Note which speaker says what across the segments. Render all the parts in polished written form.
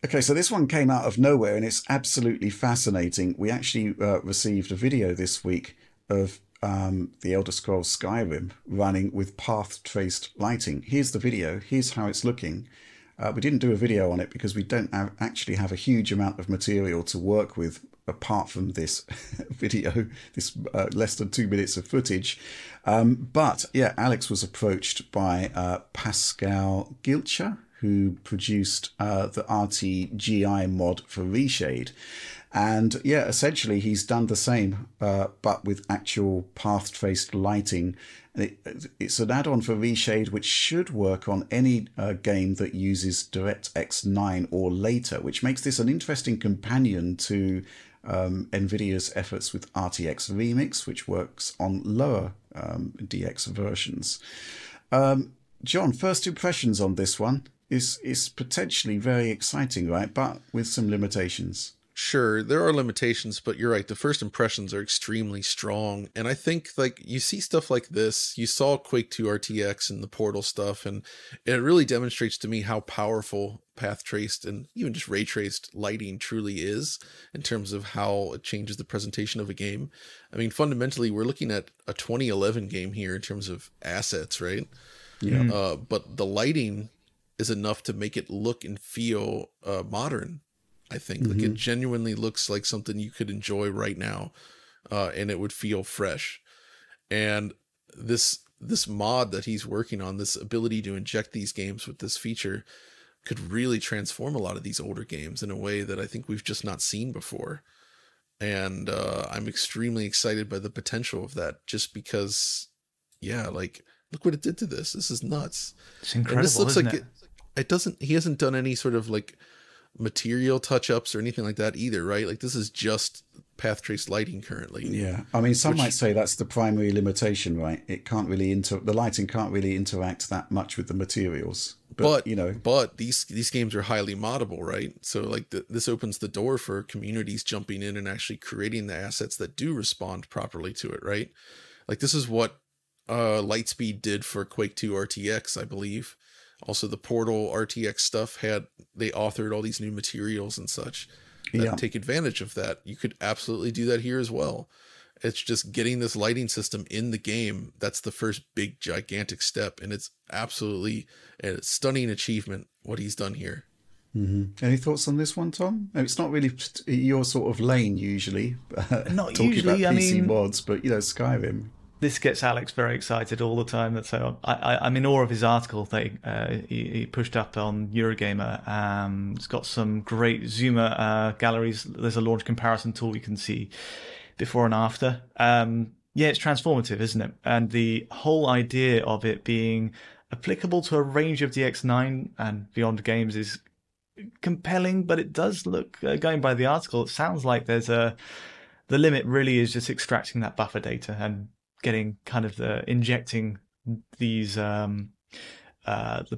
Speaker 1: Okay, so this one came out of nowhere and it's absolutely fascinating. We actually received a video this week of the Elder Scrolls Skyrim running with path traced lighting. Here's the video, here's how it's looking. We didn't do a video on it because we don't actually have a huge amount of material to work with apart from this video, this less than 2 minutes of footage. But yeah, Alex was approached by Pascal Gilcher, who produced the RTGI mod for Reshade. And yeah, essentially he's done the same, but with actual path-traced lighting. It's an add-on for Reshade, which should work on any game that uses DirectX 9 or later, which makes this an interesting companion to NVIDIA's efforts with RTX Remix, which works on lower DX versions. John, first impressions on this one is potentially very exciting, right? But with some limitations.
Speaker 2: Sure, there are limitations, but you're right. The first impressions are extremely strong. And I think like you see stuff like this, you saw Quake 2 RTX and the Portal stuff, and it really demonstrates to me how powerful path traced and even just ray traced lighting truly is in terms of how it changes the presentation of a game. I mean, fundamentally, we're looking at a 2011 game here in terms of assets, right?
Speaker 1: Yeah.
Speaker 2: But the lighting is enough to make it look and feel modern. I think like it genuinely looks like something you could enjoy right now, and it would feel fresh. And this mod that he's working on, this ability to inject these games with this feature, could really transform a lot of these older games in a way that I think we've just not seen before. And I'm extremely excited by the potential of that, just because, yeah, like look what it did to this. This is nuts.
Speaker 3: It's incredible.
Speaker 2: And this looks
Speaker 3: isn't
Speaker 2: like
Speaker 3: it?
Speaker 2: it doesn't. He hasn't done any sort of like material touch-ups or anything like that either, right? Like this is just path trace lighting currently.
Speaker 1: Yeah, I mean, some might say that's the primary limitation, right? It can't really the lighting can't really interact that much with the materials. But you know,
Speaker 2: but these games are highly moddable, right? So like this opens the door for communities jumping in and actually creating the assets that do respond properly to it, right? Like this is what Lightspeed did for Quake 2 RTX, I believe. Also, the Portal RTX stuff they authored all these new materials and such that take advantage of that. You could absolutely do that here as well. It's just getting this lighting system in the game. That's the first big, gigantic step. And it's absolutely a stunning achievement what he's done here.
Speaker 1: Any thoughts on this one, Tom? No, it's not really your sort of lane usually.
Speaker 3: Not
Speaker 1: talking
Speaker 3: usually,
Speaker 1: about
Speaker 3: I
Speaker 1: PC
Speaker 3: mean-
Speaker 1: mods, but you know, Skyrim.
Speaker 3: This gets Alex very excited all the time. So I'm in awe of his article that he pushed up on Eurogamer. It's got some great Zoomer galleries. There's a launch comparison tool you can see before and after. Yeah, it's transformative, isn't it? And the whole idea of it being applicable to a range of DX9 and beyond games is compelling, but it does look, going by the article, it sounds like the limit really is just extracting that buffer data and getting kind of injecting these the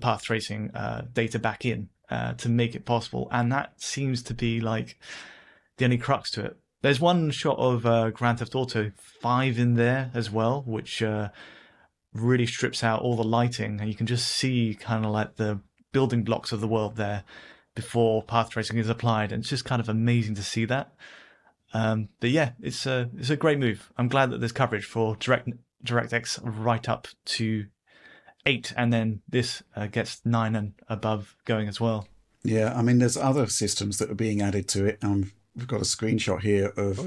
Speaker 3: path tracing data back in to make it possible, and that seems to be like the only crux to it. There's one shot of Grand Theft Auto 5 in there as well, which really strips out all the lighting, and you can just see kind of like the building blocks of the world there before path tracing is applied, and it's just kind of amazing to see that. But yeah, it's a great move. I'm glad that there's coverage for DirectX right up to 8, and then this gets 9 and above going as well.
Speaker 1: Yeah, I mean, there's other systems that are being added to it. We've got a screenshot here of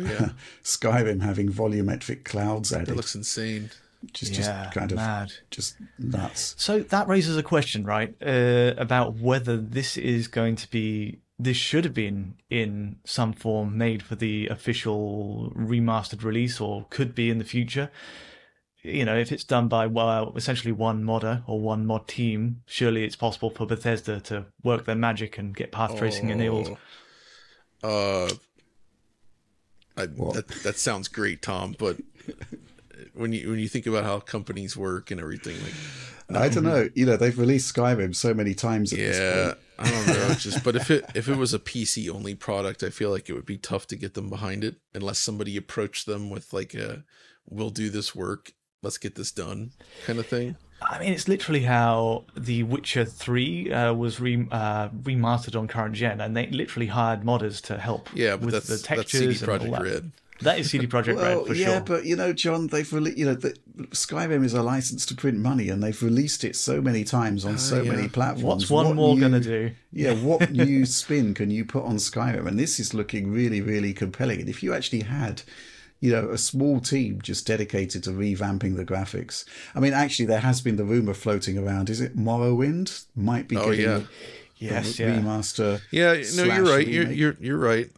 Speaker 1: Skyrim having volumetric clouds added.
Speaker 2: It looks insane.
Speaker 1: Just kind of
Speaker 3: mad.
Speaker 1: Just nuts.
Speaker 3: So that raises a question, right, about whether this is going to be. This should have been in some form made for the official remastered release, or could be in the future. You know, if it's done by, well, essentially one modder or one mod team, surely it's possible for Bethesda to work their magic and get path tracing enabled.
Speaker 2: That sounds great, Tom, but when you think about how companies work and everything, like
Speaker 1: I don't know. You know, they've released Skyrim so many times at this point.
Speaker 2: I don't know. But if it was a PC only product, I feel like it would be tough to get them behind it unless somebody approached them with like we'll do this work, let's get this done kind of thing.
Speaker 3: I mean, it's literally how The Witcher 3 was remastered on current gen, and they literally hired modders to help
Speaker 2: Yeah, but
Speaker 3: with the
Speaker 2: that's CD
Speaker 3: textures and all
Speaker 2: Projekt
Speaker 3: that.
Speaker 2: Red.
Speaker 3: That is CD Projekt Red
Speaker 1: Well,
Speaker 3: for
Speaker 1: yeah,
Speaker 3: sure.
Speaker 1: but John, they've Skyrim is a license to print money, and they've released it so many times on so
Speaker 2: Yeah.
Speaker 1: many platforms.
Speaker 3: What's one more going to do?
Speaker 1: Yeah, what new spin can you put on Skyrim? And this is looking really, really compelling. And if you actually had, a small team just dedicated to revamping the graphics. I mean, actually, there has been the rumor floating around. Is it Morrowind might be getting
Speaker 2: yeah.
Speaker 1: a
Speaker 3: Yes, yeah.
Speaker 1: remaster?
Speaker 2: Yeah, no, you're right.
Speaker 1: remake?
Speaker 2: You're right.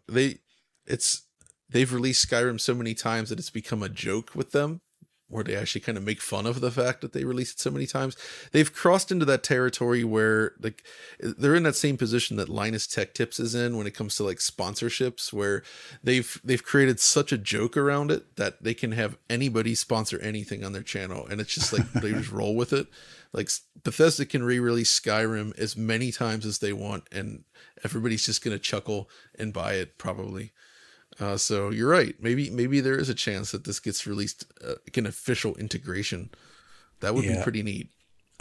Speaker 2: They've released Skyrim so many times that it's become a joke with them, where they actually kind of make fun of the fact that they released it so many times. They've crossed into that territory where like they're in that same position that Linus Tech Tips is in when it comes to like sponsorships, where they've created such a joke around it that they can have anybody sponsor anything on their channel, and it's just like they just roll with it. Like Bethesda can re-release Skyrim as many times as they want, and everybody's just gonna chuckle and buy it probably. So you're right. Maybe there is a chance that this gets released, like an official integration. That would be pretty neat.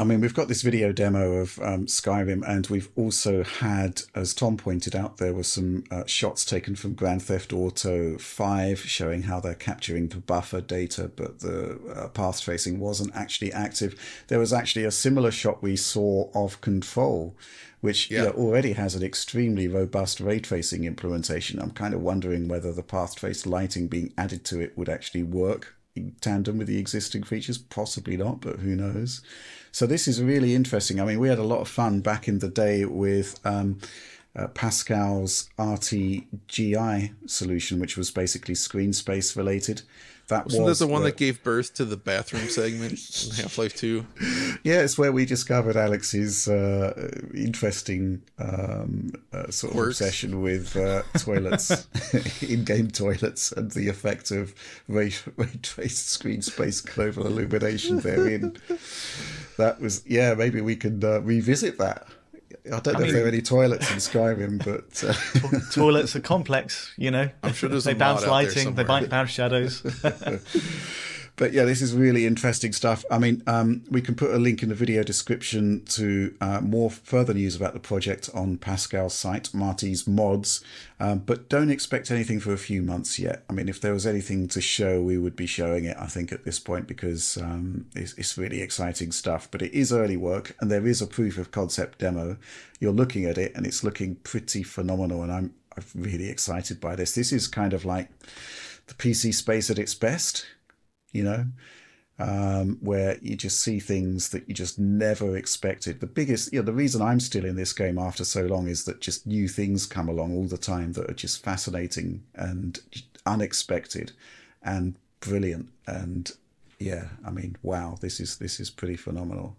Speaker 1: I mean, we've got this video demo of Skyrim, and we've also had, as Tom pointed out, there were some shots taken from Grand Theft Auto 5 showing how they're capturing the buffer data, but the path tracing wasn't actually active. There was actually a similar shot we saw of Control, which already has an extremely robust ray tracing implementation. I'm kind of wondering whether the path trace lighting being added to it would actually work in tandem with the existing features. Possibly not, but who knows. So this is really interesting. I mean, we had a lot of fun back in the day with Pascal's RTGI solution, which was basically screen space related.
Speaker 2: Wasn't that the one that gave birth to the bathroom segment in Half-Life 2?
Speaker 1: Yeah, it's where we discovered Alex's interesting sort of obsession with toilets, in-game toilets, and the effect of ray traced screen space global illumination therein. That was, maybe we could revisit that. I don't know if there are any toilets in Skyrim, but
Speaker 3: toilets are complex,
Speaker 2: I'm sure there's
Speaker 3: they
Speaker 2: a mod
Speaker 3: bounce
Speaker 2: out
Speaker 3: lighting, they
Speaker 2: there
Speaker 3: bounce shadows.
Speaker 1: But yeah, this is really interesting stuff. I mean, we can put a link in the video description to more further news about the project on Pascal's site, Marty's Mods. But don't expect anything for a few months yet. I mean, if there was anything to show, we would be showing it, I think, at this point, because it's really exciting stuff. But it is early work, and there is a proof of concept demo. You're looking at it, and it's looking pretty phenomenal, and I'm really excited by this. This is kind of like the PC space at its best. Where you just see things that you just never expected. The biggest, the reason I'm still in this game after so long is that just new things come along all the time that are just fascinating and unexpected and brilliant. And I mean, wow, this is pretty phenomenal.